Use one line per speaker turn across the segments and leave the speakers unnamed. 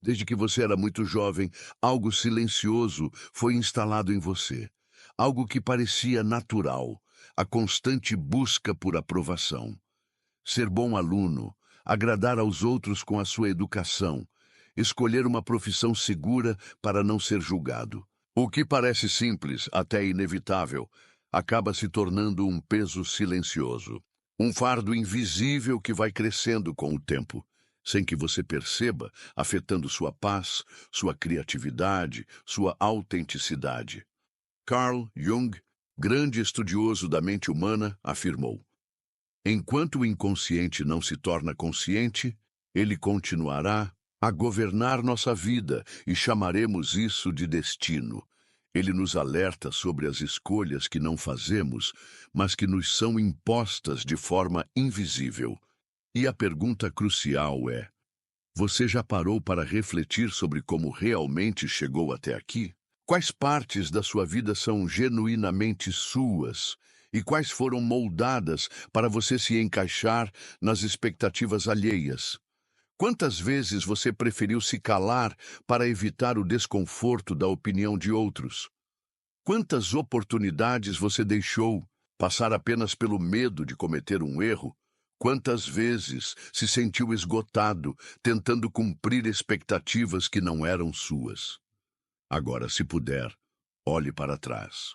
Desde que você era muito jovem, algo silencioso foi instalado em você. Algo que parecia natural, a constante busca por aprovação. Ser bom aluno, agradar aos outros com a sua educação, escolher uma profissão segura para não ser julgado. O que parece simples, até inevitável, acaba se tornando um peso silencioso. Um fardo invisível que vai crescendo com o tempo, sem que você perceba, afetando sua paz, sua criatividade, sua autenticidade. Carl Jung, grande estudioso da mente humana, afirmou: enquanto o inconsciente não se torna consciente, ele continuará a governar nossa vida e chamaremos isso de destino. Ele nos alerta sobre as escolhas que não fazemos, mas que nos são impostas de forma invisível. E a pergunta crucial é: você já parou para refletir sobre como realmente chegou até aqui? Quais partes da sua vida são genuinamente suas? E quais foram moldadas para você se encaixar nas expectativas alheias? Quantas vezes você preferiu se calar para evitar o desconforto da opinião de outros? Quantas oportunidades você deixou passar apenas pelo medo de cometer um erro? Quantas vezes se sentiu esgotado, tentando cumprir expectativas que não eram suas? Agora, se puder, olhe para trás.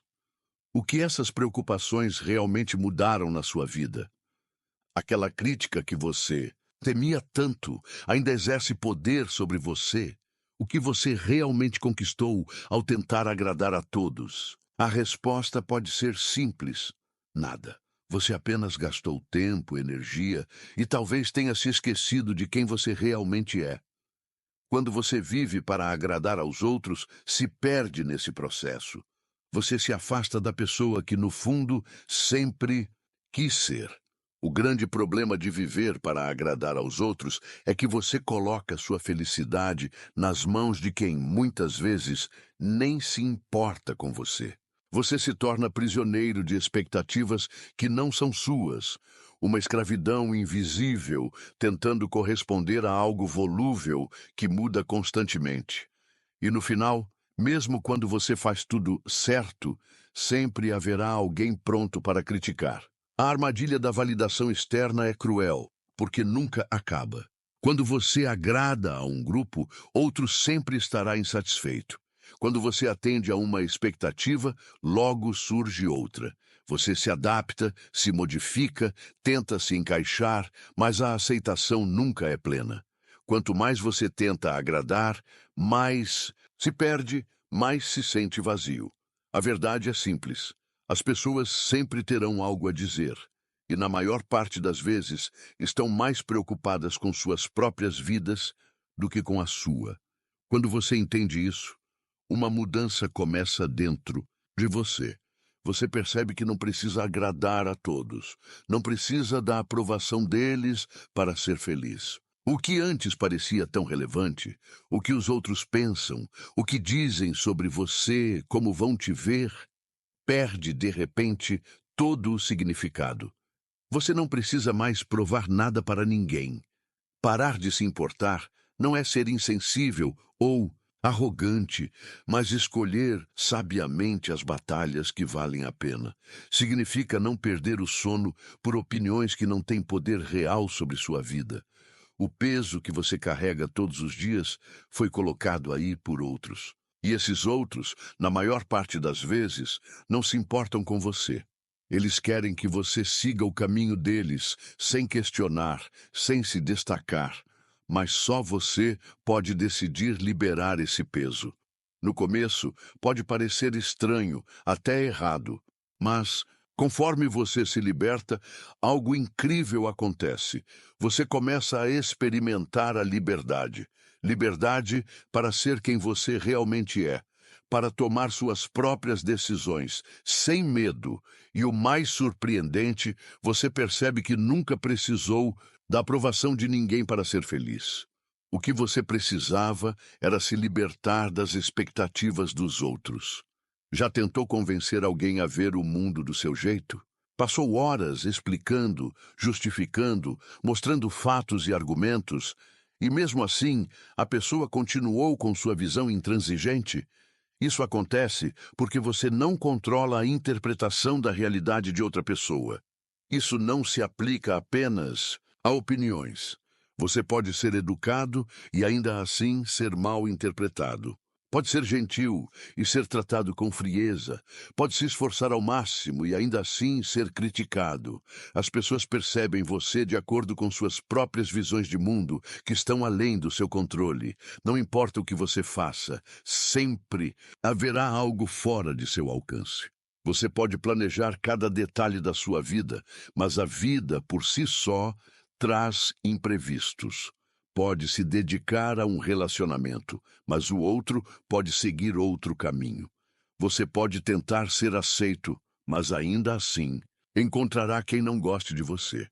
O que essas preocupações realmente mudaram na sua vida? Aquela crítica que você temia tanto ainda exerce poder sobre você? O que você realmente conquistou ao tentar agradar a todos? A resposta pode ser simples: nada. Você apenas gastou tempo, energia e talvez tenha se esquecido de quem você realmente é. Quando você vive para agradar aos outros, se perde nesse processo. Você se afasta da pessoa que, no fundo, sempre quis ser. O grande problema de viver para agradar aos outros é que você coloca sua felicidade nas mãos de quem, muitas vezes, nem se importa com você. Você se torna prisioneiro de expectativas que não são suas, uma escravidão invisível, tentando corresponder a algo volúvel que muda constantemente. E no final, mesmo quando você faz tudo certo, sempre haverá alguém pronto para criticar. A armadilha da validação externa é cruel, porque nunca acaba. Quando você agrada a um grupo, outro sempre estará insatisfeito. Quando você atende a uma expectativa, logo surge outra. Você se adapta, se modifica, tenta se encaixar, mas a aceitação nunca é plena. Quanto mais você tenta agradar, mais se perde, mais se sente vazio. A verdade é simples. As pessoas sempre terão algo a dizer, e na maior parte das vezes estão mais preocupadas com suas próprias vidas do que com a sua. Quando você entende isso, uma mudança começa dentro de você. Você percebe que não precisa agradar a todos, não precisa da aprovação deles para ser feliz. O que antes parecia tão relevante, o que os outros pensam, o que dizem sobre você, como vão te ver, perde, de repente, todo o significado. Você não precisa mais provar nada para ninguém. Parar de se importar não é ser insensível ou arrogante, mas escolher sabiamente as batalhas que valem a pena. Significa não perder o sono por opiniões que não têm poder real sobre sua vida. O peso que você carrega todos os dias foi colocado aí por outros. E esses outros, na maior parte das vezes, não se importam com você. Eles querem que você siga o caminho deles, sem questionar, sem se destacar. Mas só você pode decidir liberar esse peso. No começo, pode parecer estranho, até errado, mas conforme você se liberta, algo incrível acontece. Você começa a experimentar a liberdade. Liberdade para ser quem você realmente é, para tomar suas próprias decisões, sem medo. E o mais surpreendente, você percebe que nunca precisou da aprovação de ninguém para ser feliz. O que você precisava era se libertar das expectativas dos outros. Já tentou convencer alguém a ver o mundo do seu jeito? Passou horas explicando, justificando, mostrando fatos e argumentos, E mesmo assim, a pessoa continuou com sua visão intransigente. Isso acontece porque você não controla a interpretação da realidade de outra pessoa. Isso não se aplica apenas a opiniões. Você pode ser educado e ainda assim ser mal interpretado. Pode ser gentil e ser tratado com frieza. Pode se esforçar ao máximo e ainda assim ser criticado. As pessoas percebem você de acordo com suas próprias visões de mundo, que estão além do seu controle. Não importa o que você faça, sempre haverá algo fora de seu alcance. Você pode planejar cada detalhe da sua vida, mas a vida, por si só, traz imprevistos. Pode se dedicar a um relacionamento, mas o outro pode seguir outro caminho. Você pode tentar ser aceito, mas ainda assim encontrará quem não goste de você.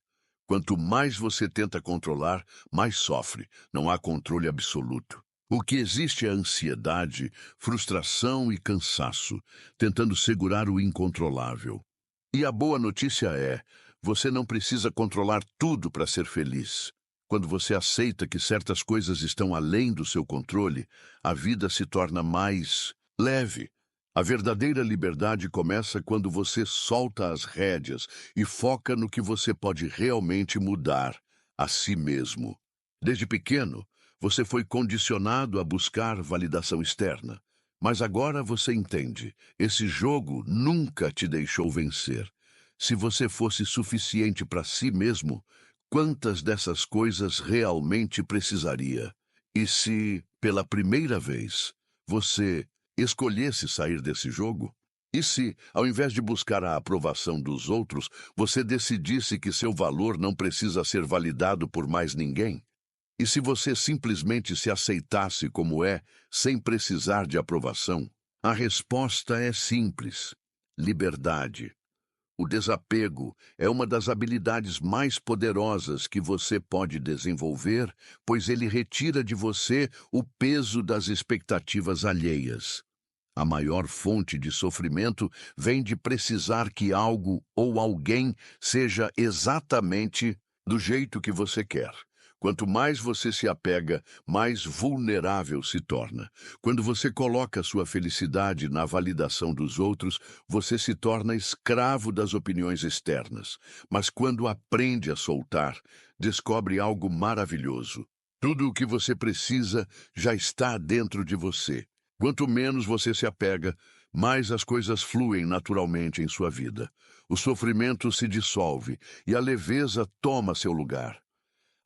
Quanto mais você tenta controlar, mais sofre. Não há controle absoluto. O que existe é ansiedade, frustração e cansaço, tentando segurar o incontrolável. E a boa notícia é, você não precisa controlar tudo para ser feliz. Quando você aceita que certas coisas estão além do seu controle, a vida se torna mais leve. A verdadeira liberdade começa quando você solta as rédeas e foca no que você pode realmente mudar, a si mesmo. Desde pequeno, você foi condicionado a buscar validação externa. Mas agora você entende, esse jogo nunca te deixou vencer. Se você fosse suficiente para si mesmo, quantas dessas coisas realmente precisaria? E se, pela primeira vez, você escolhesse sair desse jogo? E se, ao invés de buscar a aprovação dos outros, você decidisse que seu valor não precisa ser validado por mais ninguém? E se você simplesmente se aceitasse como é, sem precisar de aprovação? A resposta é simples: liberdade. O desapego é uma das habilidades mais poderosas que você pode desenvolver, pois ele retira de você o peso das expectativas alheias. A maior fonte de sofrimento vem de precisar que algo ou alguém seja exatamente do jeito que você quer. Quanto mais você se apega, mais vulnerável se torna. Quando você coloca sua felicidade na validação dos outros, você se torna escravo das opiniões externas. Mas quando aprende a soltar, descobre algo maravilhoso. Tudo o que você precisa já está dentro de você. Quanto menos você se apega, mais as coisas fluem naturalmente em sua vida. O sofrimento se dissolve e a leveza toma seu lugar.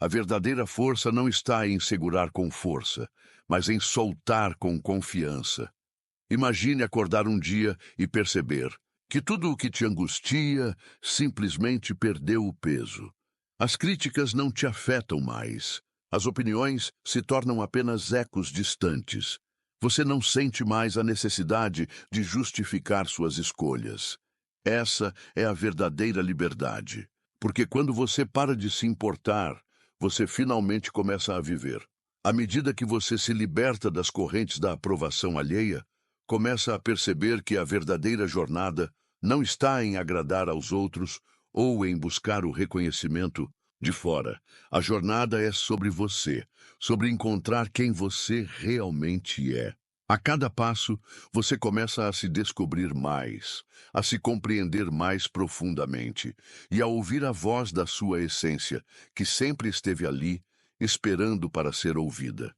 A verdadeira força não está em segurar com força, mas em soltar com confiança. Imagine acordar um dia e perceber que tudo o que te angustia simplesmente perdeu o peso. As críticas não te afetam mais. As opiniões se tornam apenas ecos distantes. Você não sente mais a necessidade de justificar suas escolhas. Essa é a verdadeira liberdade. Porque quando você para de se importar, você finalmente começa a viver. À medida que você se liberta das correntes da aprovação alheia, começa a perceber que a verdadeira jornada não está em agradar aos outros ou em buscar o reconhecimento de fora. A jornada é sobre você, sobre encontrar quem você realmente é. A cada passo, você começa a se descobrir mais, a se compreender mais profundamente e a ouvir a voz da sua essência, que sempre esteve ali, esperando para ser ouvida.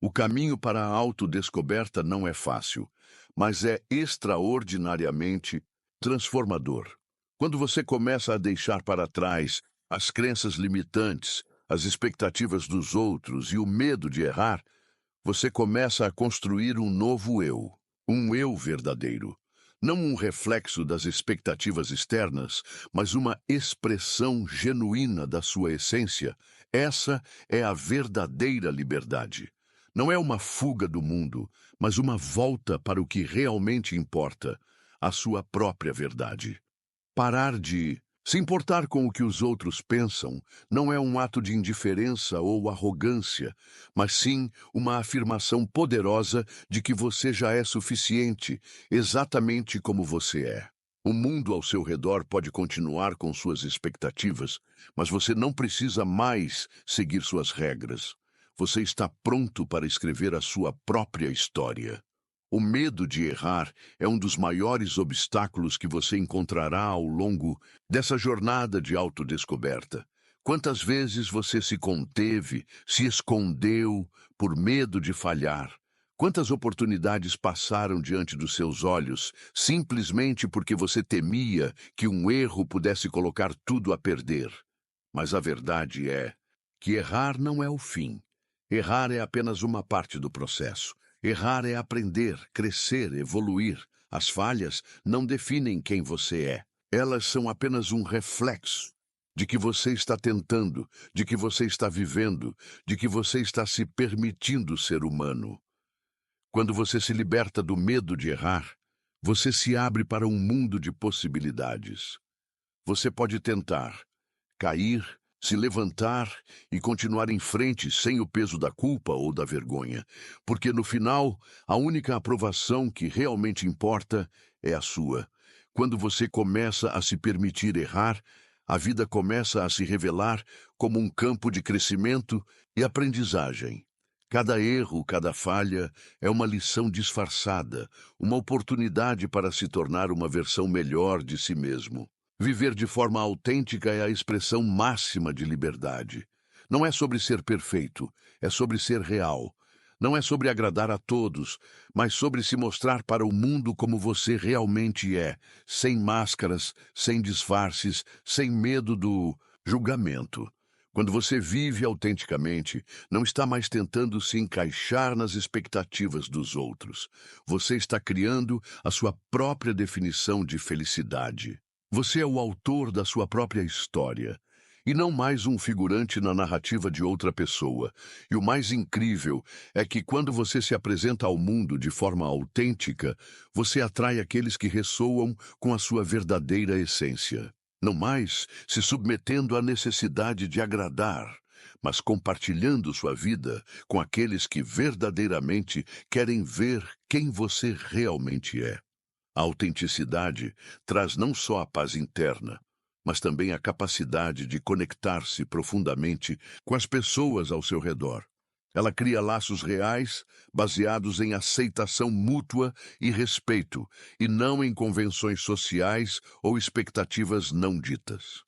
O caminho para a autodescoberta não é fácil, mas é extraordinariamente transformador. Quando você começa a deixar para trás as crenças limitantes, as expectativas dos outros e o medo de errar, você começa a construir um eu verdadeiro. Não um reflexo das expectativas externas, mas uma expressão genuína da sua essência. Essa é a verdadeira liberdade. Não é uma fuga do mundo, mas uma volta para o que realmente importa, a sua própria verdade. Parar de se importar com o que os outros pensam não é um ato de indiferença ou arrogância, mas sim uma afirmação poderosa de que você já é suficiente, exatamente como você é. O mundo ao seu redor pode continuar com suas expectativas, mas você não precisa mais seguir suas regras. Você está pronto para escrever a sua própria história. O medo de errar é um dos maiores obstáculos que você encontrará ao longo dessa jornada de autodescoberta. Quantas vezes você se conteve, se escondeu por medo de falhar? Quantas oportunidades passaram diante dos seus olhos simplesmente porque você temia que um erro pudesse colocar tudo a perder? Mas a verdade é que errar não é o fim. Errar é apenas uma parte do processo. Errar é aprender, crescer, evoluir. As falhas não definem quem você é. Elas são apenas um reflexo de que você está tentando, de que você está vivendo, de que você está se permitindo ser humano. Quando você se liberta do medo de errar, você se abre para um mundo de possibilidades. Você pode tentar, cair, se levantar e continuar em frente sem o peso da culpa ou da vergonha, porque no final, a única aprovação que realmente importa é a sua. Quando você começa a se permitir errar, a vida começa a se revelar como um campo de crescimento e aprendizagem. Cada erro, cada falha é uma lição disfarçada, uma oportunidade para se tornar uma versão melhor de si mesmo. Viver de forma autêntica é a expressão máxima de liberdade. Não é sobre ser perfeito, é sobre ser real. Não é sobre agradar a todos, mas sobre se mostrar para o mundo como você realmente é, sem máscaras, sem disfarces, sem medo do julgamento. Quando você vive autenticamente, não está mais tentando se encaixar nas expectativas dos outros. Você está criando a sua própria definição de felicidade. Você é o autor da sua própria história, e não mais um figurante na narrativa de outra pessoa. E o mais incrível é que quando você se apresenta ao mundo de forma autêntica, você atrai aqueles que ressoam com a sua verdadeira essência. Não mais se submetendo à necessidade de agradar, mas compartilhando sua vida com aqueles que verdadeiramente querem ver quem você realmente é. A autenticidade traz não só a paz interna, mas também a capacidade de conectar-se profundamente com as pessoas ao seu redor. Ela cria laços reais, baseados em aceitação mútua e respeito, e não em convenções sociais ou expectativas não ditas.